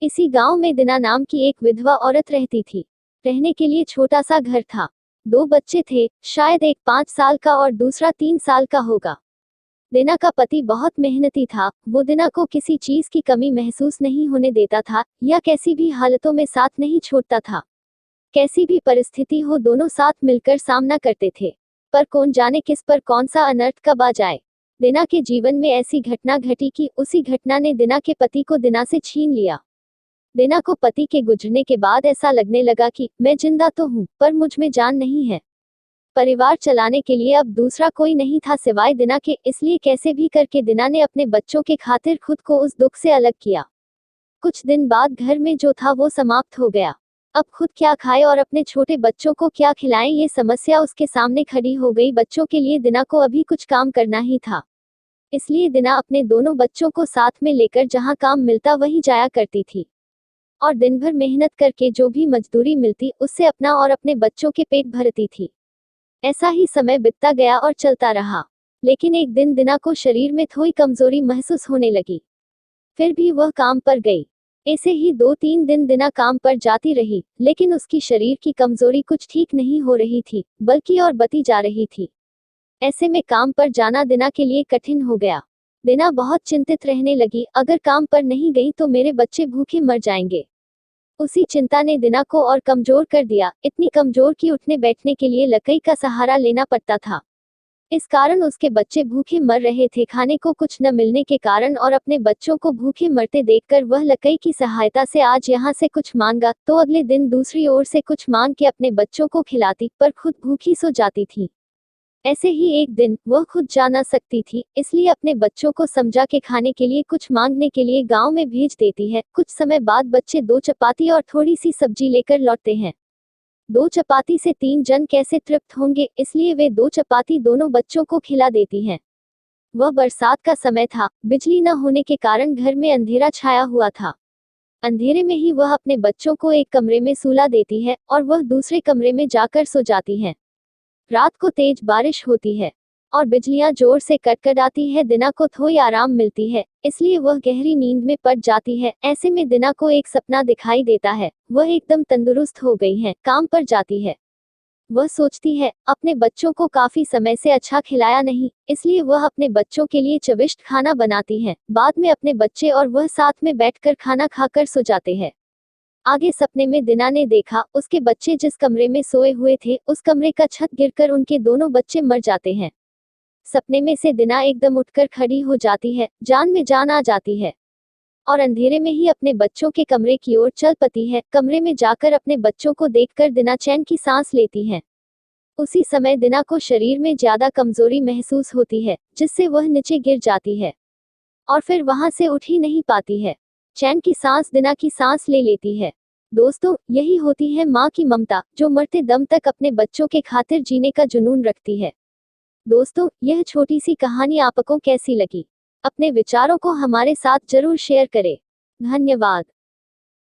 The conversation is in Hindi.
इसी गांव में दिना नाम की एक विधवा औरत रहती थी। रहने के लिए छोटा सा घर था। 2 बच्चे थे, शायद एक 5 साल का और दूसरा 3 साल का होगा। दिना का पति बहुत मेहनती था। वो दिना को किसी चीज की कमी महसूस नहीं होने देता था या कैसी भी हालतों में साथ नहीं छोड़ता था। कैसी भी परिस्थिति हो, दोनों साथ मिलकर सामना करते थे। पर कौन जाने किस पर कौन सा अनर्थ कब आ जाए। दिना के जीवन में ऐसी घटना घटी कि उसी घटना ने दिना के पति को दिना से छीन लिया। दिना को पति के गुजरने के बाद ऐसा लगने लगा कि मैं जिंदा तो हूँ, पर मुझ में जान नहीं है। परिवार चलाने के लिए अब दूसरा कोई नहीं था सिवाय दिना के, इसलिए कैसे भी करके दिना ने अपने बच्चों के खातिर खुद को उस दुख से अलग किया। कुछ दिन बाद घर में जो था वो समाप्त हो गया। अब खुद क्या खाए और अपने छोटे बच्चों को क्या खिलाएं, ये समस्या उसके सामने खड़ी हो गई। बच्चों के लिए दिना को अभी कुछ काम करना ही था। इसलिए दिना अपने दोनों बच्चों को साथ में लेकर जहां काम मिलता वहीं जाया करती थी और दिन भर मेहनत करके जो भी मजदूरी मिलती उससे अपना और अपने बच्चों के पेट भरती थी। ऐसा ही समय बीतता गया और चलता रहा। लेकिन एक दिन दिना को शरीर में थोड़ी कमजोरी महसूस होने लगी। फिर भी वह काम पर गई। ऐसे ही 2-3 दिन दिना काम पर जाती रही, लेकिन उसकी शरीर की कमजोरी कुछ ठीक नहीं हो रही थी, बल्कि और बढ़ती जा रही थी। ऐसे में काम पर जाना दिना के लिए कठिन हो गया। दिना बहुत चिंतित रहने लगी, अगर काम पर नहीं गई तो मेरे बच्चे भूखे मर जाएंगे। उसी चिंता ने दिना को और कमजोर कर दिया, इतनी कमजोर कि उठने बैठने के लिए लकड़ी का सहारा लेना पड़ता था। इस कारण उसके बच्चे भूखे मर रहे थे। खाने को कुछ न मिलने के कारण और अपने बच्चों को भूखे मरते देखकर वह लकड़ी की सहायता से आज यहाँ से कुछ मांगा तो अगले दिन दूसरी ओर से कुछ मांग के अपने बच्चों को खिलाती, पर खुद भूखी सो जाती थी। ऐसे ही एक दिन वह खुद जा न सकती थी, इसलिए अपने बच्चों को समझा के खाने के लिए कुछ मांगने के लिए गांव में भेज देती है। कुछ समय बाद बच्चे 2 चपाती और थोड़ी सी सब्जी लेकर लौटते हैं। 2 चपाती से 3 जन कैसे तृप्त होंगे, इसलिए वे 2 चपाती दोनों बच्चों को खिला देती हैं। वह बरसात का समय था, बिजली न होने के कारण घर में अंधेरा छाया हुआ था। अंधेरे में ही वह अपने बच्चों को एक कमरे में सुला देती है और वह दूसरे कमरे में जाकर सो जाती हैं। रात को तेज बारिश होती है और बिजलियां जोर से कड़कड़ाती है। दिना को थोड़ी आराम मिलती है, इसलिए वह गहरी नींद में पड़ जाती है। ऐसे में दिना को एक सपना दिखाई देता है। वह एकदम तंदुरुस्त हो गई है, काम पर जाती है। वह सोचती है, अपने बच्चों को काफी समय से अच्छा खिलाया नहीं, इसलिए वह अपने बच्चों के लिए चविष्ट खाना बनाती है। बाद में अपने बच्चे और वह साथ में बैठकर खाना खाकर सो जाते हैं। आगे सपने में दिना ने देखा, उसके बच्चे जिस कमरे में सोए हुए थे उस कमरे का छत गिरकर उनके दोनों बच्चे मर जाते हैं। सपने में से दिना एकदम उठकर खड़ी हो जाती है, जान में जान आ जाती है और अंधेरे में ही अपने बच्चों के कमरे की ओर चल पड़ती है। कमरे में जाकर अपने बच्चों को देखकर दिना चैन की सांस लेती है। उसी समय दिना को शरीर में ज्यादा कमजोरी महसूस होती है, जिससे वह नीचे गिर जाती है और फिर वहां से उठ ही नहीं पाती है। चैन की सांस दिना की सांस ले लेती है। दोस्तों, यही होती है माँ की ममता, जो मरते दम तक अपने बच्चों के खातिर जीने का जुनून रखती है। दोस्तों, यह छोटी सी कहानी आपको कैसी लगी? अपने विचारों को हमारे साथ जरूर शेयर करें। धन्यवाद।